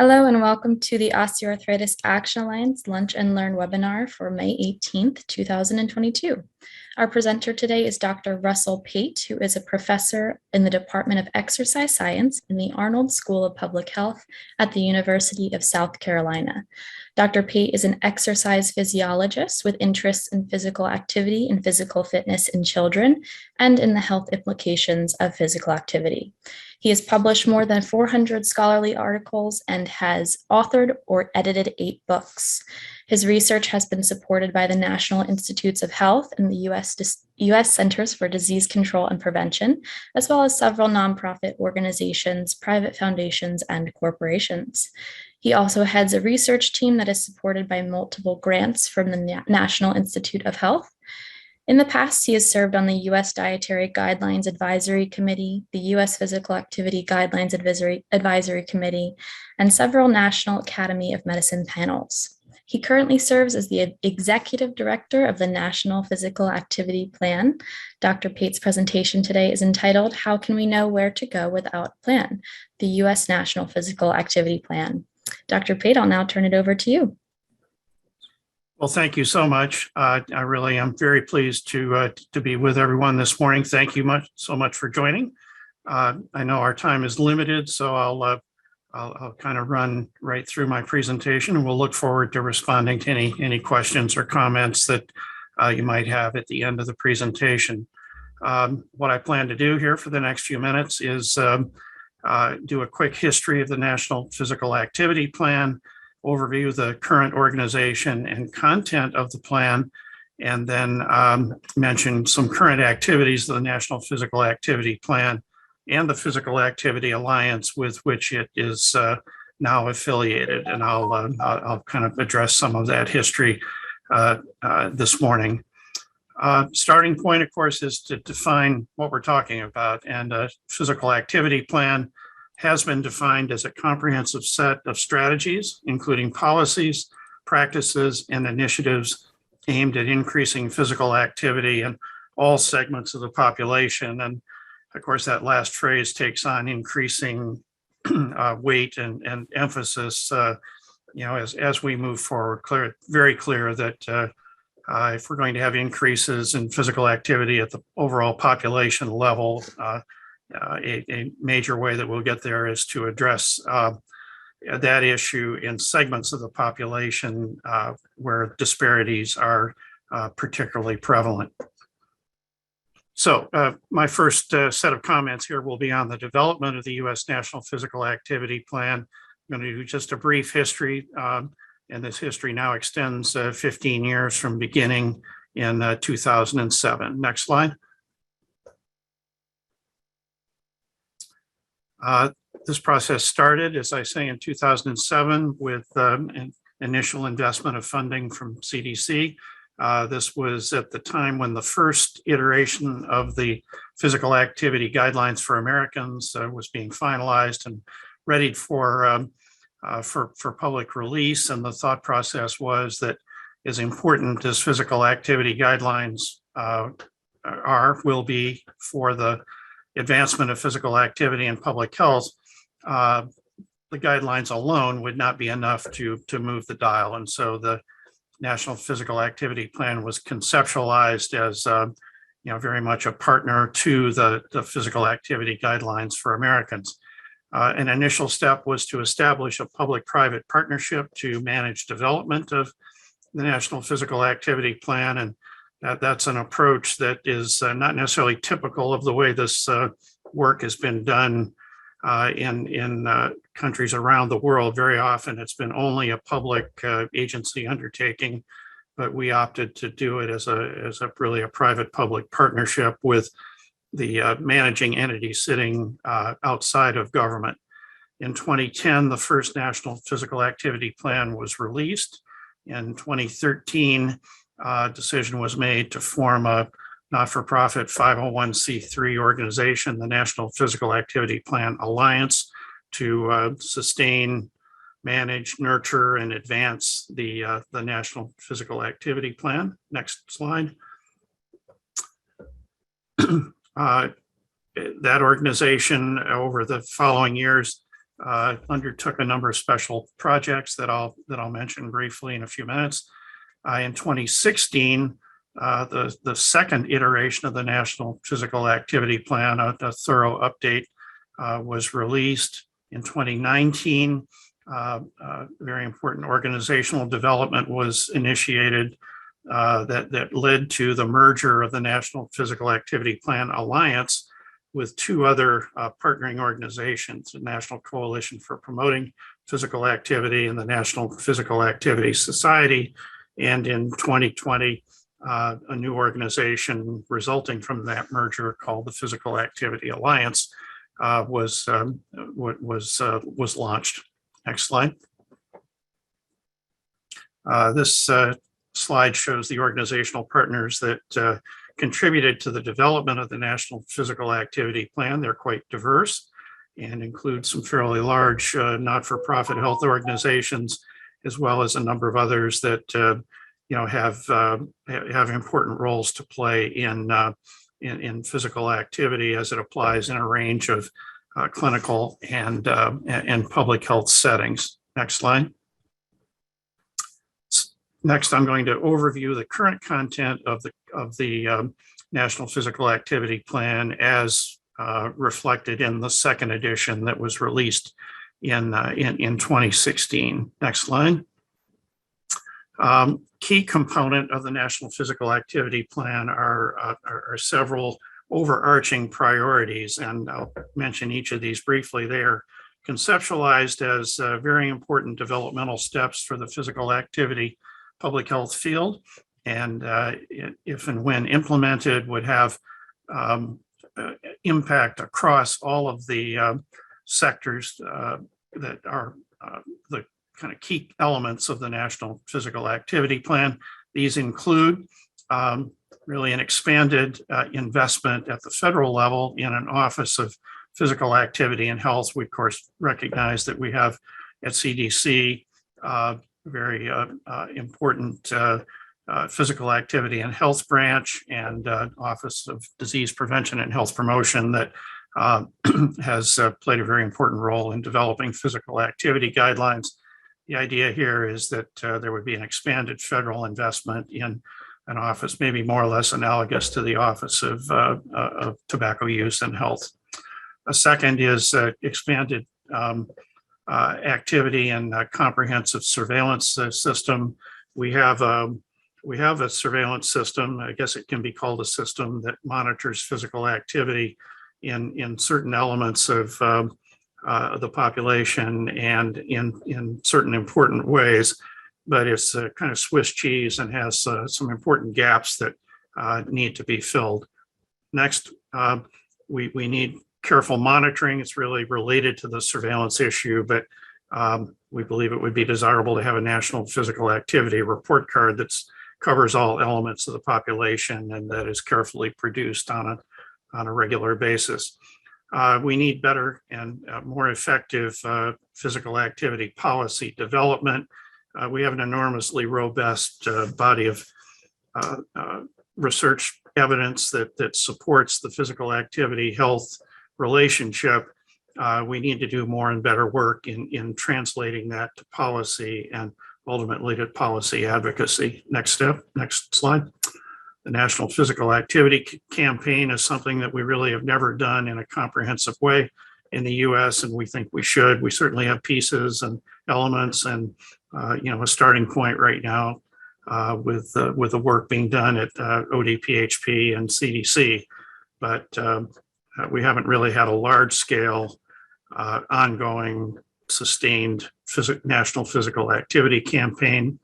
Hello and welcome to the Osteoarthritis Action Alliance Lunch and Learn webinar for May 18th, 2022. Our presenter today is Dr. Russell Pate, who is a professor in the Department of Exercise Science in the Arnold School of Public Health at the University of South Carolina. Dr. Pate is an exercise physiologist with interests in physical activity and physical fitness in children and in the health implications of physical activity. He has published more than 400 scholarly articles and has authored or edited 8 books. His research has been supported by the National Institutes of Health and the U.S. Centers for Disease Control and Prevention, as well as several nonprofit organizations, private foundations, and corporations. He also heads a research team that is supported by multiple grants from the National Institute of Health. In the past, he has served on the U.S. Dietary Guidelines Advisory Committee, the U.S. Physical Activity Guidelines Advisory Committee, and several National Academy of Medicine panels. He currently serves as the Executive Director of the National Physical Activity Plan. Dr. Pate's presentation today is entitled, "How Can We Know Where to Go Without a Plan? The U.S. National Physical Activity Plan." Dr. Pate, I'll now turn it over to you. Well, thank you so much. I really am very pleased to be with everyone this morning. Thank you so much for joining. I know our time is limited, so I'll kind of run right through my presentation, and we'll look forward to responding to any questions or comments that you might have at the end of the presentation. What I plan to do here for the next few minutes is do a quick history of the National Physical Activity Plan, overview of the current organization and content of the plan, and then mention some current activities of the National Physical Activity Plan and the Physical Activity Alliance with which it is now affiliated. And I'll kind of address some of that history this morning. Starting point, of course, is to define what we're talking about. And a physical activity plan has been defined as a comprehensive set of strategies, including policies, practices, and initiatives aimed at increasing physical activity in all segments of the population. And of course, that last phrase takes on increasing weight and emphasis, as we move forward. Very clear that if we're going to have increases in physical activity at the overall population level, a major way that we'll get there is to address that issue in segments of the population where disparities are particularly prevalent. So my first set of comments here will be on the development of the U.S. National Physical Activity Plan. I'm going to do just a brief history, and this history now extends 15 years from beginning in 2007. Next slide. This process started, as I say, in 2007 with an initial investment of funding from CDC. This was at the time when the first iteration of the Physical Activity Guidelines for Americans was being finalized and readied for public release. And the thought process was that as important as physical activity guidelines will be for the advancement of physical activity and public health, the guidelines alone would not be enough to move the dial. And so the National Physical Activity Plan was conceptualized as very much a partner to the Physical Activity Guidelines for Americans. An initial step was to establish a public-private partnership to manage development of the National Physical Activity Plan, and that's an approach that is not necessarily typical of the way this work has been done in countries around the world. Very often it's been only a public agency undertaking, but we opted to do it as really a private-public partnership with the managing entity sitting outside of government. In 2010, the first National Physical Activity Plan was released. In 2013, decision was made to form a not-for-profit 501c3 organization, the National Physical Activity Plan Alliance, to sustain, manage, nurture, and advance the National Physical Activity Plan. Next slide. That organization over the following years undertook a number of special projects that I'll mention briefly in a few minutes. In 2016, the second iteration of the National Physical Activity Plan, a thorough update, was released. In 2019, very important organizational development was initiated that led to the merger of the National Physical Activity Plan Alliance with two other partnering organizations, the National Coalition for Promoting Physical Activity and the National Physical Activity Society. And in 2020, a new organization resulting from that merger called the Physical Activity Alliance was launched. Next slide. This slide shows the organizational partners that contributed to the development of the National Physical Activity Plan. They're quite diverse and include some fairly large not-for-profit health organizations, as well as a number of others that have important roles to play in physical activity as it applies in a range of clinical and public health settings. Next slide. Next, I'm going to overview the current content of the National Physical Activity Plan as reflected in the second edition that was released in 2016. Next slide. Key component of the National Physical Activity Plan are several overarching priorities, and I'll mention each of these briefly. They are conceptualized as very important developmental steps for the physical activity public health field, and if and when implemented would have impact across all of the sectors that are the kind of key elements of the National Physical Activity Plan. These include really an expanded investment at the federal level in an Office of Physical Activity and Health. We, of course, recognize that we have at CDC very important physical activity and health branch and Office of Disease Prevention and Health Promotion that has played a very important role in developing physical activity guidelines. The idea here is that there would be an expanded federal investment in an office, maybe more or less analogous to the Office of Tobacco Use and Health. A second is expanded activity and comprehensive surveillance system. We have a surveillance system. I guess it can be called a system that monitors physical activity in certain elements of the population and in certain important ways, but it's a kind of Swiss cheese and has some important gaps that need to be filled. Next, we need careful monitoring. It's really related to the surveillance issue, but we believe it would be desirable to have a national physical activity report card that covers all elements of the population and that is carefully produced on a regular basis. We need better and more effective physical activity policy development. We have an enormously robust body of research evidence that supports the physical activity health relationship. We need to do more and better work in translating that to policy and ultimately to policy advocacy. Next step, next slide. The National Physical Activity Campaign is something that we really have never done in a comprehensive way in the US, and we think we should. We certainly have pieces and elements and a starting point right now with the work being done at ODPHP and CDC, but we haven't really had a large scale, ongoing, sustained national physical activity campaign.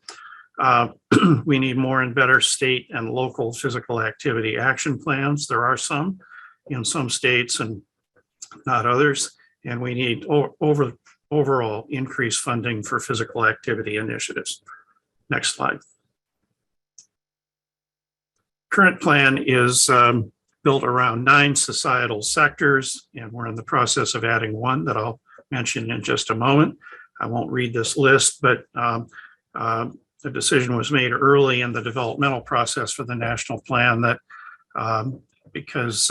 We need more and better state and local physical activity action plans. There are some in some states and not others, and we need overall increased funding for physical activity initiatives. Next slide. Current plan is built around 9 societal sectors, and we're in the process of adding one that I'll mention in just a moment. I won't read this list, but the decision was made early in the developmental process for the national plan that because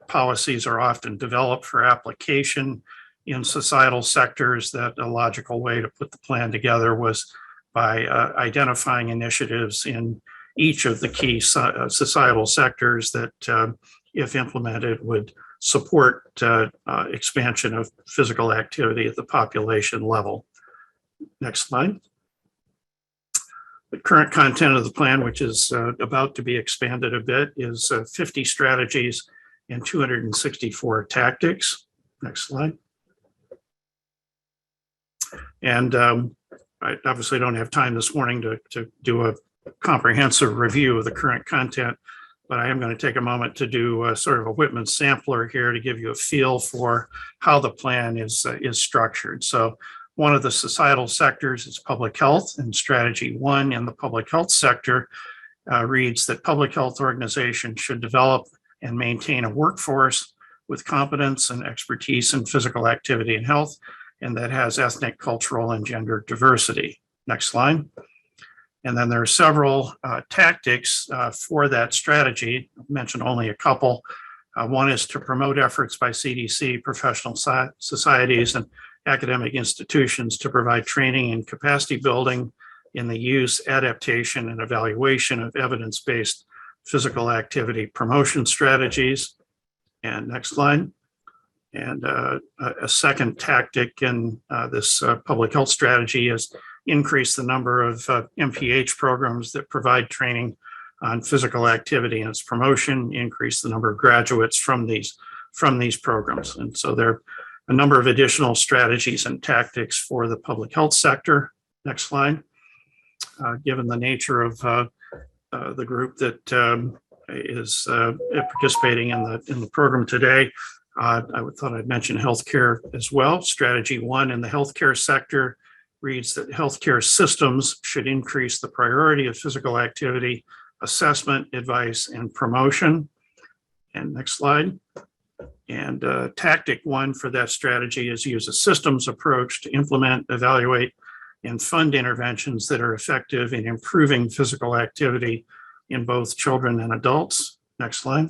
policies are often developed for application in societal sectors, that a logical way to put the plan together was by identifying initiatives in each of the key societal sectors that, if implemented, would support expansion of physical activity at the population level. Next slide. The current content of the plan, which is about to be expanded a bit, is 50 strategies and 264 tactics. Next slide. And I obviously don't have time this morning to do a comprehensive review of the current content, but I am going to take a moment to do sort of a Whitman sampler here to give you a feel for how the plan is structured. So one of the societal sectors is public health, and strategy 1 in the public health sector reads that public health organizations should develop and maintain a workforce with competence and expertise in physical activity and health, and that has ethnic, cultural, and gender diversity. Next slide. And then there are several tactics for that strategy. I'll mention only a couple. One is to promote efforts by CDC, professional societies, and academic institutions to provide training and capacity building in the use, adaptation, and evaluation of evidence-based physical activity promotion strategies. And next slide. And a second tactic in this public health strategy is increase the number of MPH programs that provide training on physical activity and its promotion, increase the number of graduates from these programs. And so there are a number of additional strategies and tactics for the public health sector. Next slide. Given the nature of the group that is participating in the program today, I thought I'd mention healthcare as well. Strategy 1 in the healthcare sector reads that healthcare systems should increase the priority of physical activity, assessment, advice, and promotion. And next slide. And tactic 1 for that strategy is use a systems approach to implement, evaluate, and fund interventions that are effective in improving physical activity in both children and adults. Next slide.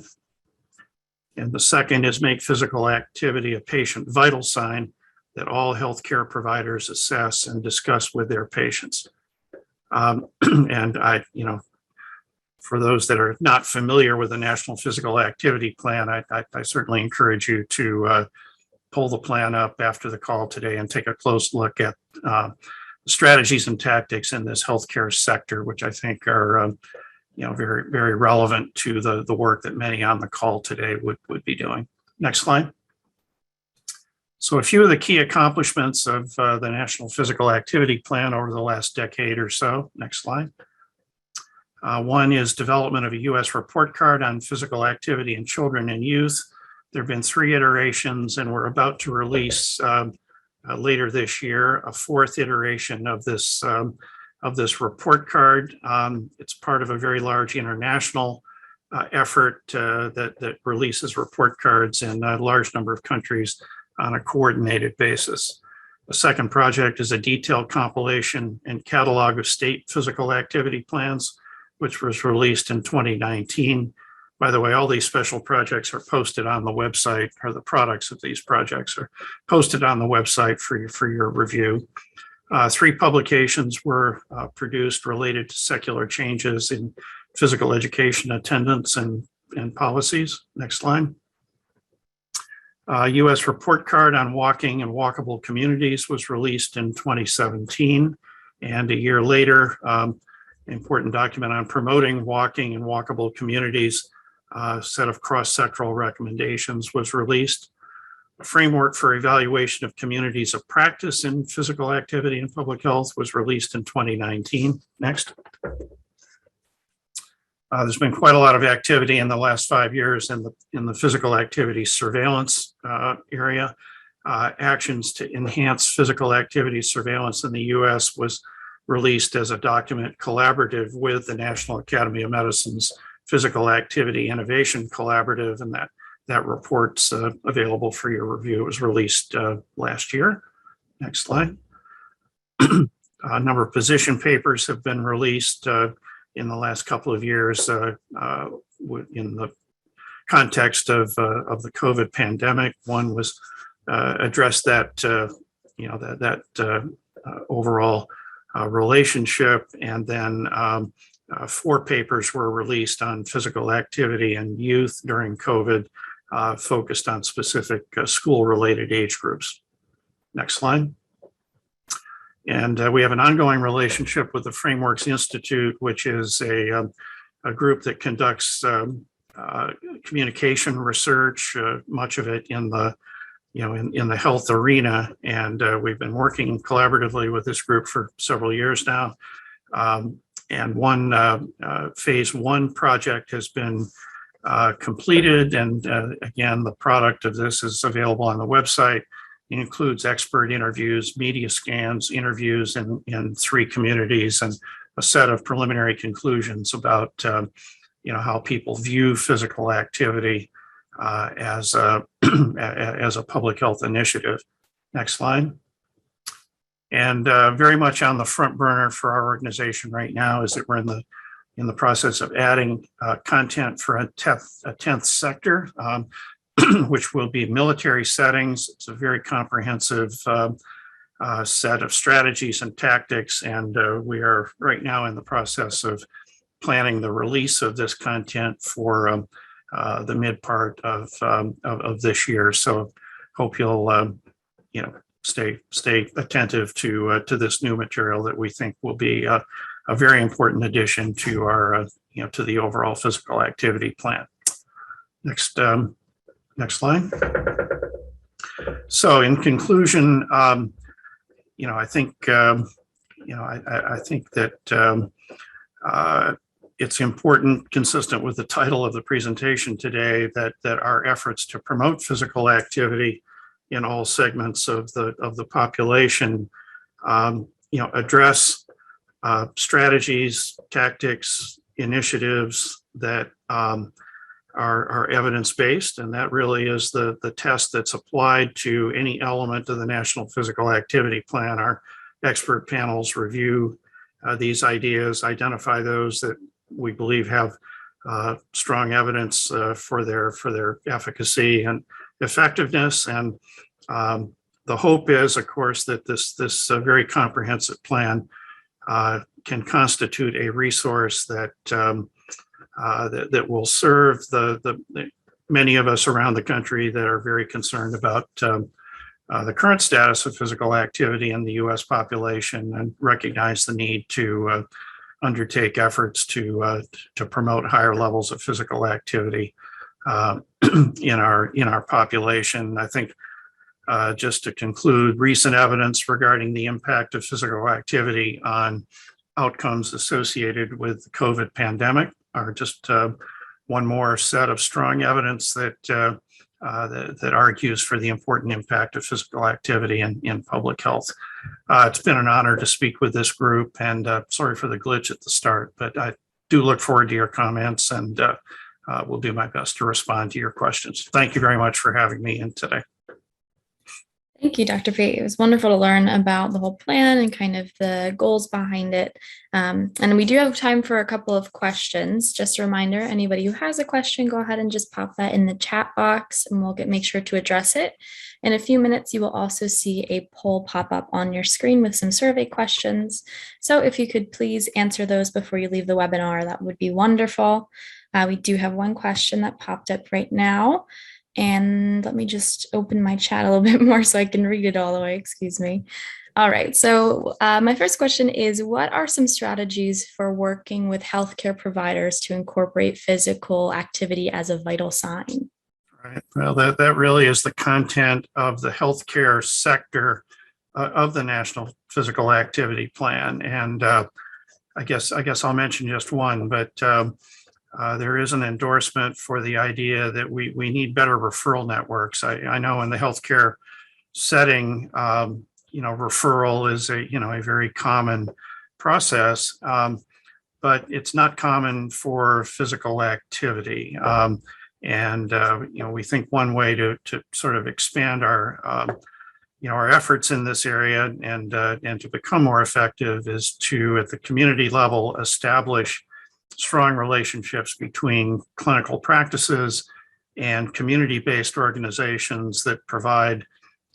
And the second is make physical activity a patient vital sign that all healthcare providers assess and discuss with their patients. And for those that are not familiar with the National Physical Activity Plan, I certainly encourage you to pull the plan up after the call today and take a close look at strategies and tactics in this healthcare sector, which I think are very, very relevant to the work that many on the call today would be doing. Next slide. So a few of the key accomplishments of the National Physical Activity Plan over the last decade or so. Next slide. One is development of a U.S. report card on physical activity in children and youth. There have been 3 iterations, and we're about to release later this year a 4th iteration of this report card. It's part of a very large international effort that releases report cards in a large number of countries on a coordinated basis. The second project is a detailed compilation and catalog of state physical activity plans, which was released in 2019. By the way, all these special projects are posted on the website, or the products of these projects are posted on the website for your review. 3 publications were produced related to secular changes in physical education attendance and policies. Next slide. U.S. report card on walking and walkable communities was released in 2017. And a year later, important document on promoting walking and walkable communities, set of cross-sectoral recommendations was released. A framework for evaluation of communities of practice in physical activity and public health was released in 2019. Next. There's been quite a lot of activity in the last 5 years in the physical activity surveillance area. Actions to enhance physical activity surveillance in the U.S. was released as a document collaborative with the National Academy of Medicine's Physical Activity Innovation Collaborative, and that report's available for your review. It was released last year. Next slide. A number of position papers have been released in the last couple of years in the context of the COVID pandemic. One was address that, overall relationship. And then 4 papers were released on physical activity in youth during COVID, focused on specific school-related age groups. Next slide. And we have an ongoing relationship with the Frameworks Institute, which is a group that conducts communication research, much of it in the in the health arena. And we've been working collaboratively with this group for several years now. And one phase 1 project has been completed. And again, the product of this is available on the website. It includes expert interviews, media scans, interviews in 3 communities, and a set of preliminary conclusions about how people view physical activity as a as a public health initiative. Next slide. And very much on the front burner for our organization right now is that we're in the process of adding content for a 10th sector, which will be military settings. It's a very comprehensive set of strategies and tactics, and we are right now in the process of planning the release of this content for the mid part of this year. So hope you'll stay attentive to this new material that we think will be a very important addition to our to the overall physical activity plan. Next slide. So in conclusion, I think I think that it's important, consistent with the title of the presentation today, that our efforts to promote physical activity in all segments of the population, address strategies, tactics, initiatives that are evidence-based, and that really is the test that's applied to any element of the National Physical Activity Plan. Our expert panels review these ideas, identify those that we believe have strong evidence for their efficacy and effectiveness. And the hope is, of course, that this very comprehensive plan can constitute a resource that will serve the many of us around the country that are very concerned about the current status of physical activity in the U.S. population, and recognize the need to undertake efforts to promote higher levels of physical activity in our population. I think just to conclude, recent evidence regarding the impact of physical activity on outcomes associated with the COVID pandemic are just one more set of strong evidence that argues for the important impact of physical activity in public health. It's been an honor to speak with this group, and sorry for the glitch at the start, but I do look forward to your comments, and will do my best to respond to your questions. Thank you very much for having me in today. Thank you, Dr. Pate. It was wonderful to learn about the whole plan and kind of the goals behind it. And we do have time for a couple of questions. Just a reminder, anybody who has a question, go ahead and just pop that in the chat box, and we'll make sure to address it. In a few minutes, you will also see a poll pop up on your screen with some survey questions. So if you could please answer those before you leave the webinar, that would be wonderful. We do have one question that popped up right now. And let me just open my chat a little bit more so I can read it all the way. Excuse me. All right. So my first question is, what are some strategies for working with healthcare providers to incorporate physical activity as a vital sign? Right. Well, that really is the content of the healthcare sector of the National Physical Activity Plan. And I guess I'll mention just one, but there is an endorsement for the idea that we need better referral networks. I know in the healthcare setting, referral is a very common process, but it's not common for physical activity. We think one way to sort of expand our efforts in this area and to become more effective is to, at the community level, establish strong relationships between clinical practices and community-based organizations that provide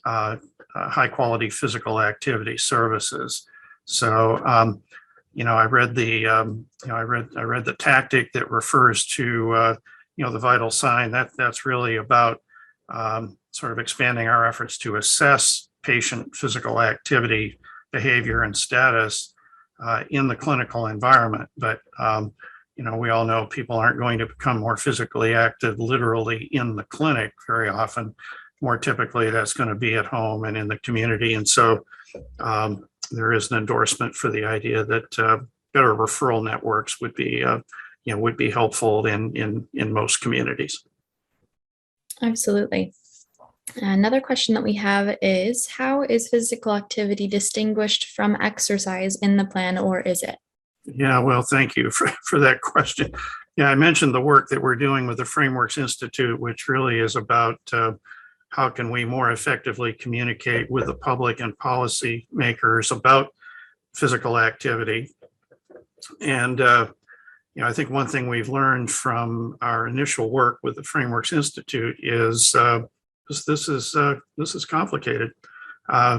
high quality physical activity services. So, I read I read the tactic that refers to, the vital sign. That's really about sort of expanding our efforts to assess patient physical activity, behavior, and status in the clinical environment. But we all know people aren't going to become more physically active literally in the clinic very often. More typically, that's going to be at home and in the community. And so there is an endorsement for the idea that better referral networks would be helpful in most communities. Absolutely. Another question that we have is, how is physical activity distinguished from exercise in the plan, or is it? Yeah, well, thank you for that question. Yeah, I mentioned the work that we're doing with the Frameworks Institute, which really is about how can we more effectively communicate with the public and policy makers about physical activity. And I think one thing we've learned from our initial work with the Frameworks Institute is this is complicated.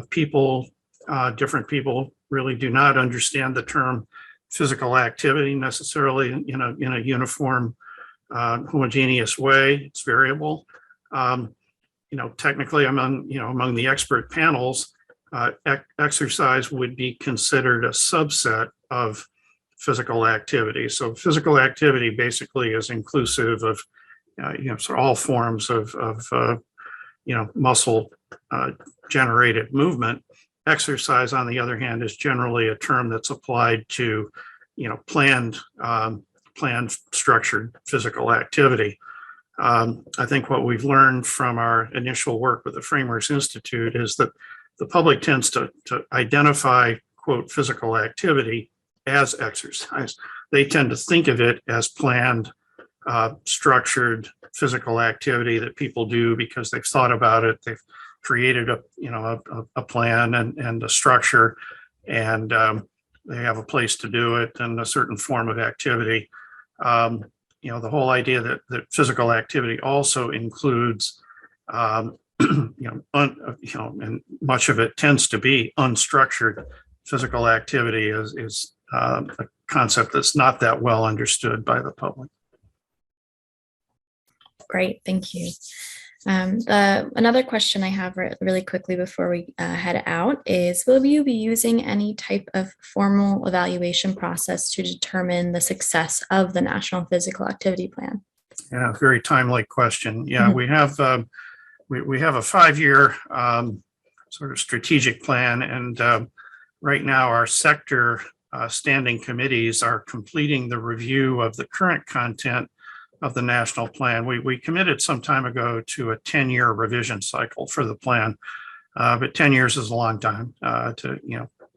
Different people really do not understand the term physical activity necessarily in a uniform, homogeneous way. It's variable. Technically, among the expert panels, exercise would be considered a subset of physical activity. So physical activity basically is inclusive of so all forms of muscle generated movement. Exercise, on the other hand, is generally a term that's applied to planned structured physical activity. I think what we've learned from our initial work with the Frameworks Institute is that the public tends to identify, quote, physical activity as exercise. They tend to think of it as planned, structured physical activity that people do because they've thought about it. They've created a plan and a structure, and they have a place to do it and a certain form of activity. The whole idea that physical activity also includes, and much of it tends to be unstructured physical activity is a concept that's not that well understood by the public. Great, thank you. Another question I have really quickly before we head out is, will you be using any type of formal evaluation process to determine the success of the National Physical Activity Plan? Yeah, very timely question. Yeah, we have a 5-year sort of strategic plan, and right now our sector standing committees are completing the review of the current content of the national plan. We committed some time ago to a 10-year revision cycle for the plan, but 10 years is a long time to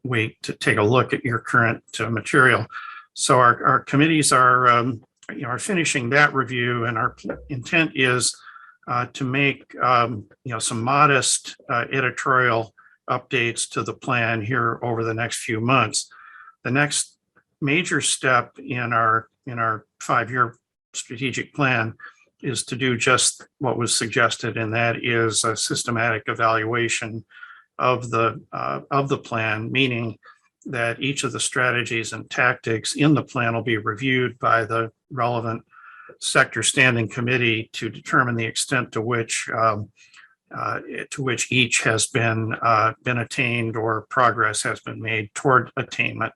wait to take a look at your current material. So our committees are finishing that review, and our intent is to make some modest editorial updates to the plan here over the next few months. The next major step in our 5-year strategic plan is to do just what was suggested, and that is a systematic evaluation of the plan, meaning that each of the strategies and tactics in the plan will be reviewed by the relevant sector standing committee to determine the extent to which each has been attained or progress has been made toward attainment.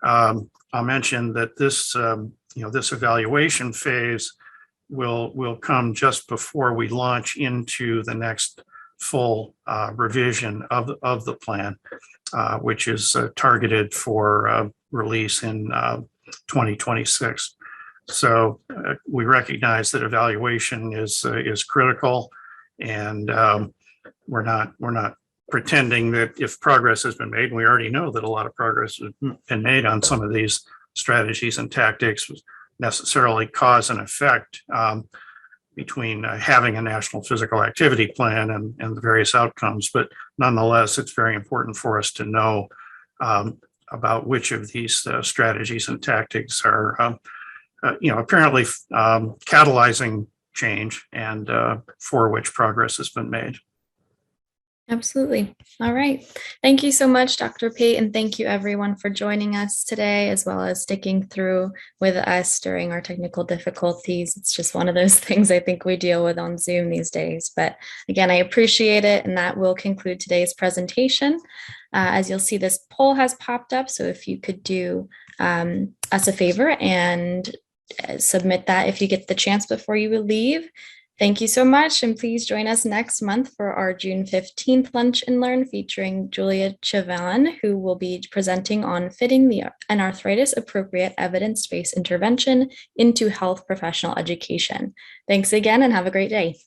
I'll mention that this evaluation phase will come just before we launch into the next full revision of the plan, which is targeted for release in 2026. So we recognize that evaluation is critical, and we're not pretending that if progress has been made, and we already know that a lot of progress has been made on some of these strategies and tactics, necessarily cause and effect between having a national physical activity plan and the various outcomes. But nonetheless, it's very important for us to know about which of these strategies and tactics are apparently catalyzing change, and for which progress has been made. Absolutely. All right. Thank you so much, Dr. Pate, and thank you everyone for joining us today, as well as sticking through with us during our technical difficulties. It's just one of those things I think we deal with on Zoom these days. But again, I appreciate it, and that will conclude today's presentation. As you'll see, this poll has popped up, so if you could do us a favor and submit that if you get the chance before you leave. Thank you so much, and please join us next month for our June 15th Lunch and Learn featuring Julia Chavan, who will be presenting on fitting an arthritis-appropriate evidence-based intervention into health professional education. Thanks again, and have a great day.